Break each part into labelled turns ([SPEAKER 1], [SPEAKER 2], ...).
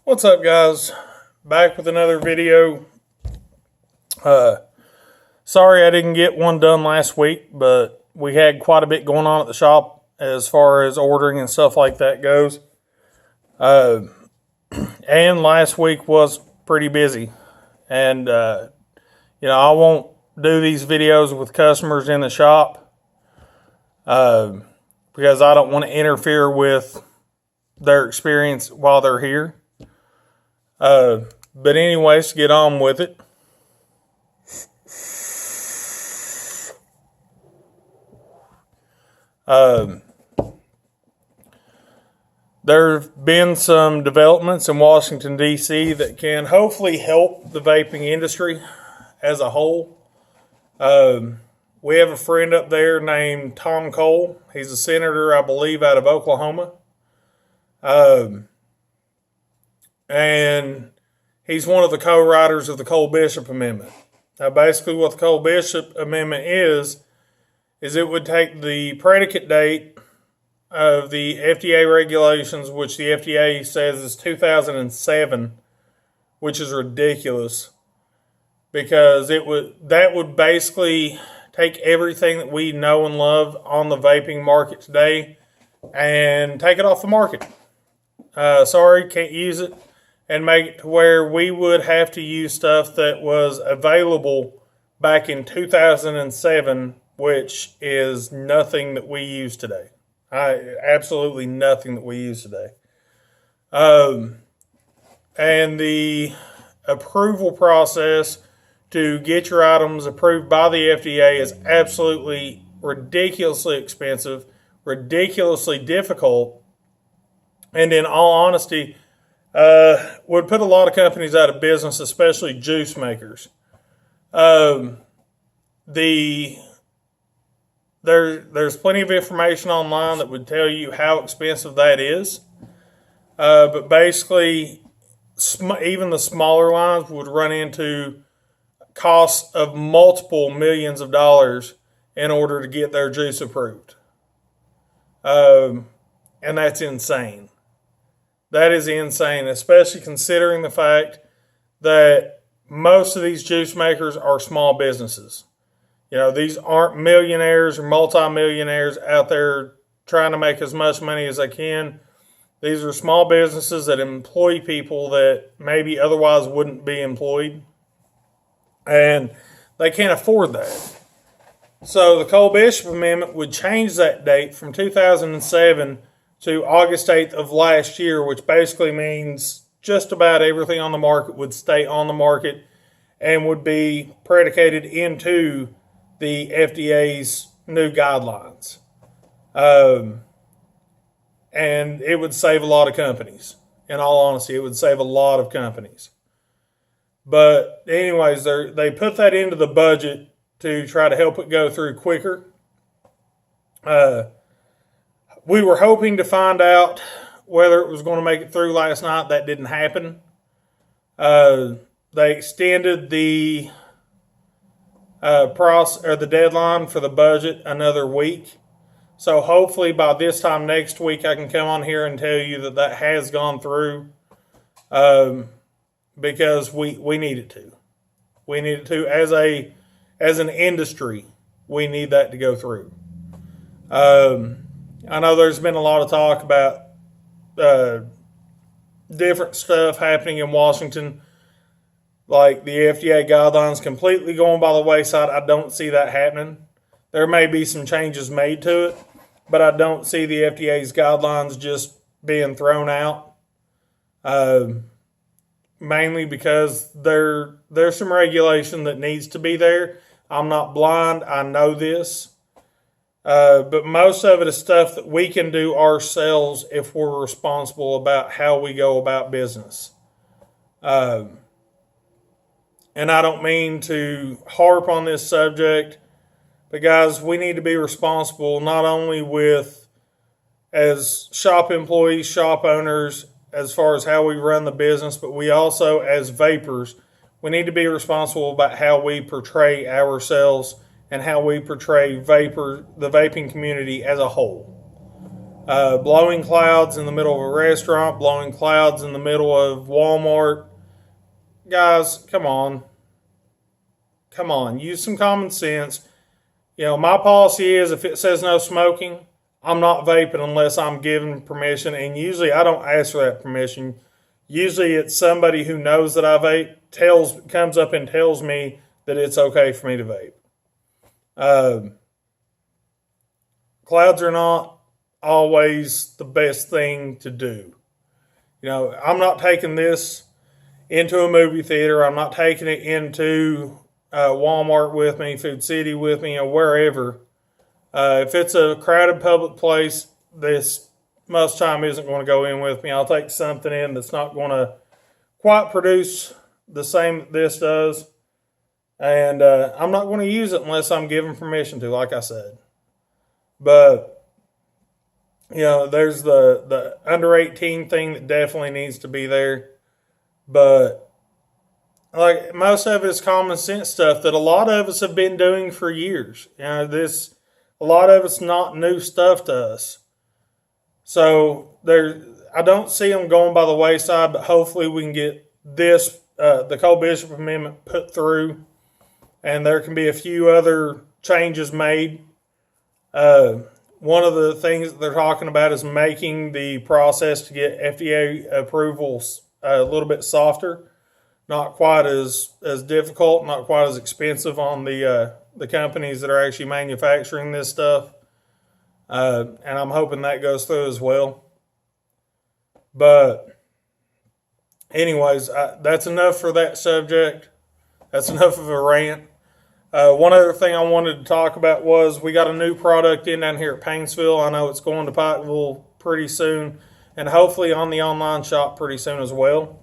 [SPEAKER 1] What's up, guys? Back with another video. Sorry I didn't get one done last week, but we had quite a bit going on at the shop as far as ordering and stuff like that goes. And last week was pretty busy. And, I won't do these videos with customers in the shop because I don't want to interfere with their experience while they're here. But anyways, get on with it. There have been some developments in Washington, D.C. that can hopefully help the vaping industry as a whole. We have a friend up there named Tom Cole. He's a senator, I believe, out of Oklahoma. And he's one of the co-writers of the Cole-Bishop Amendment. Now, basically what the Cole-Bishop Amendment is it would take the predicate date of the FDA regulations, which the FDA says is 2007, which is ridiculous, because that would basically take everything that we know and love on the vaping market today and take it off the market. Sorry, can't use it. And make it to where we would have to use stuff that was available back in 2007, which is nothing that we use today. Absolutely nothing that we use today. And the approval process to get your items approved by the FDA is absolutely ridiculously expensive, ridiculously difficult, and in all honesty, would put a lot of companies out of business, especially juice makers. There's plenty of information online that would tell you how expensive that is. But basically, even the smaller lines would run into costs of multiple millions of dollars in order to get their juice approved. And that's insane. That is insane, especially considering the fact that most of these juice makers are small businesses. These aren't millionaires or multimillionaires out there trying to make as much money as they can. These are small businesses that employ people that maybe otherwise wouldn't be employed. And they can't afford that. So the Cole-Bishop Amendment would change that date from 2007 to August 8th of last year, which basically means just about everything on the market would stay on the market and would be predicated into the FDA's new guidelines. And it would save a lot of companies. In all honesty, it would save a lot of companies. But anyways, they put that into the budget to try to help it go through quicker. We were hoping to find out whether it was going to make it through last night. That didn't happen. They extended the the deadline for the budget another week. So hopefully by this time next week, I can come on here and tell you that has gone through, because we need it to. We need it to as an industry. We need that to go through. I know there's been a lot of talk about different stuff happening in Washington, like the FDA guidelines completely going by the wayside. I don't see that happening. There may be some changes made to it, but I don't see the FDA's guidelines just being thrown out. Mainly because there's some regulation that needs to be there. I'm not blind. I know this. But most of it is stuff that we can do ourselves if we're responsible about how we go about business. And I don't mean to harp on this subject, but guys, we need to be responsible not only as shop employees, shop owners, as far as how we run the business, but we also, as vapors, we need to be responsible about how we portray ourselves and how we portray the vaping community as a whole. blowing clouds in the middle of a restaurant, blowing clouds in the middle of Walmart. Guys, come on. Come on. Use some common sense. You know, my policy is if it says no smoking, I'm not vaping unless I'm given permission. And usually I don't ask for that permission. Usually it's somebody who knows that I vape, comes up and tells me that it's okay for me to vape. Clouds are not always the best thing to do. You know, I'm not taking this into a movie theater. I'm not taking it into Walmart with me, Food City with me, or wherever. If it's a crowded public place, this most time isn't going to go in with me. I'll take something in that's not going to quite produce the same that this does. And I'm not going to use it unless I'm given permission to, like I said. But, you know, there's the under 18 thing that definitely needs to be there. But, like, most of it is common sense stuff that a lot of us have been doing for years. You know, a lot of it's not new stuff to us. So, I don't see them going by the wayside, but hopefully we can get this, the Cole Bishop Amendment put through, and there can be a few other changes made. One of the things that they're talking about is making the process to get FDA approvals a little bit softer, not quite as difficult, not quite as expensive on the companies that are actually manufacturing this stuff. And I'm hoping that goes through as well. But anyways, that's enough for that subject. That's enough of a rant. One other thing I wanted to talk about was we got a new product in down here at Painesville. I know it's going to Pikeville pretty soon, and hopefully on the online shop pretty soon as well.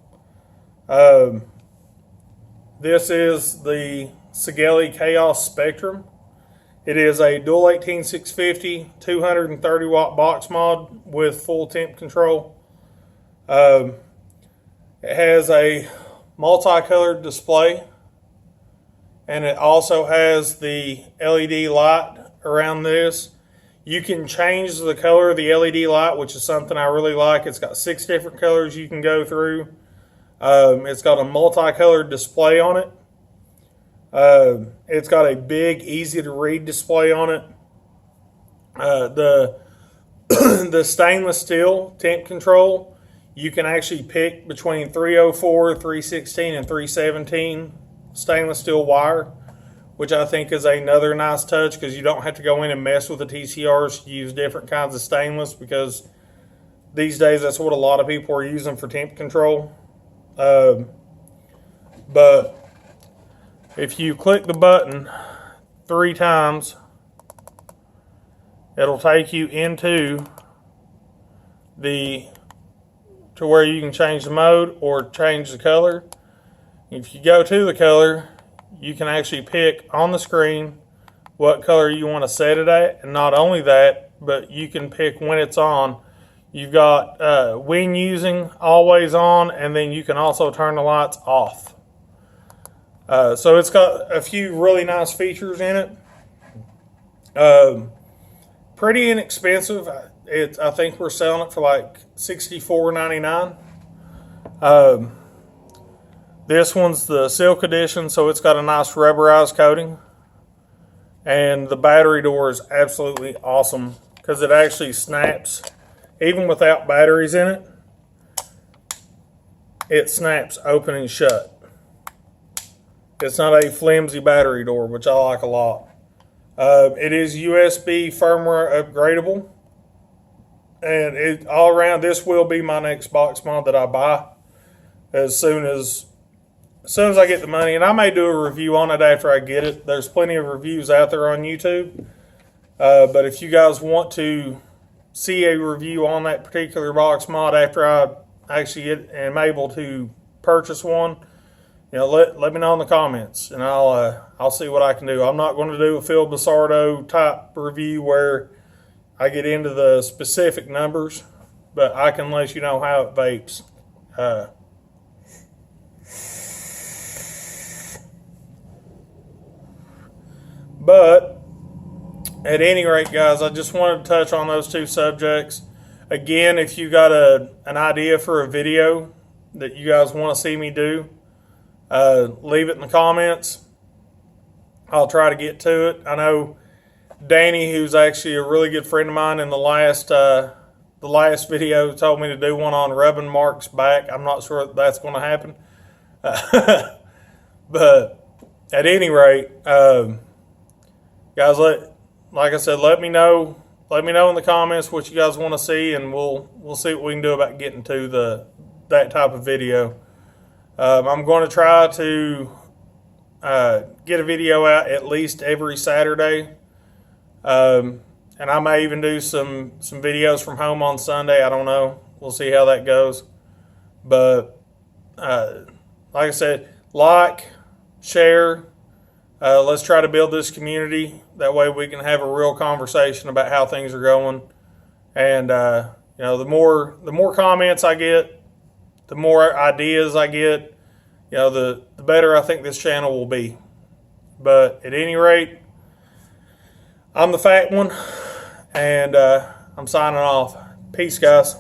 [SPEAKER 1] This is the Sigelei Chaos Spectrum. It is a dual 18650 230 watt box mod with full temp control. It has a multicolored display, and it also has the LED light around this. You can change the color of the LED light, which is something I really like. It's got 6 different colors you can go through. It's got a multicolored display on it. It's got a big, easy to read display on it. The stainless steel temp control, you can actually pick between 304, 316, and 317 stainless steel wire, which I think is another nice touch because you don't have to go in and mess with the TCRs. You use different kinds of stainless because these days that's what a lot of people are using for temp control. But if you click the button 3 times, it'll take you into to where you can change the mode or change the color. If you go to the color, you can actually pick on the screen what color you want to set it at. And not only that, but you can pick when it's on. You've got when using, always on, and then you can also turn the lights off. So it's got a few really nice features in it. Pretty inexpensive. I think we're selling it for like $64.99. This one's the Silk Edition, so it's got a nice rubberized coating. And the battery door is absolutely awesome because it actually snaps. Even without batteries in it, it snaps open and shut. It's not a flimsy battery door, which I like a lot. It is USB firmware upgradable. And all around, this will be my next box mod that I buy as soon as I get the money. And I may do a review on it after I get it. There's plenty of reviews out there on YouTube. But if you guys want to see a review on that particular box mod after I actually am able to purchase one, you know, let me know in the comments, and I'll see what I can do. I'm not going to do a Phil Basardo type review where I get into the specific numbers, but I can let you know how it vapes. But at any rate, guys, I just wanted to touch on those 2 subjects. Again, if you got an idea for a video that you guys want to see me do, leave it in the comments. I'll try to get to it. I know Danny, who's actually a really good friend of mine, in the last video told me to do one on rubbing Mark's back. I'm not sure if that's going to happen. But at any rate, guys, like I said, let me know. Let me know in the comments what you guys want to see, and we'll see what we can do about getting to that type of video. I'm going to try to get a video out at least every Saturday, and I may even do some videos from home on Sunday. I don't know. We'll see how that goes. But like I said, share. Let's try to build this community. That way we can have a real conversation about how things are going. And you know, the more comments I get, the more ideas I get, you know, the better I think this channel will be. But at any rate, I'm the fat one, and I'm signing off. Peace, guys.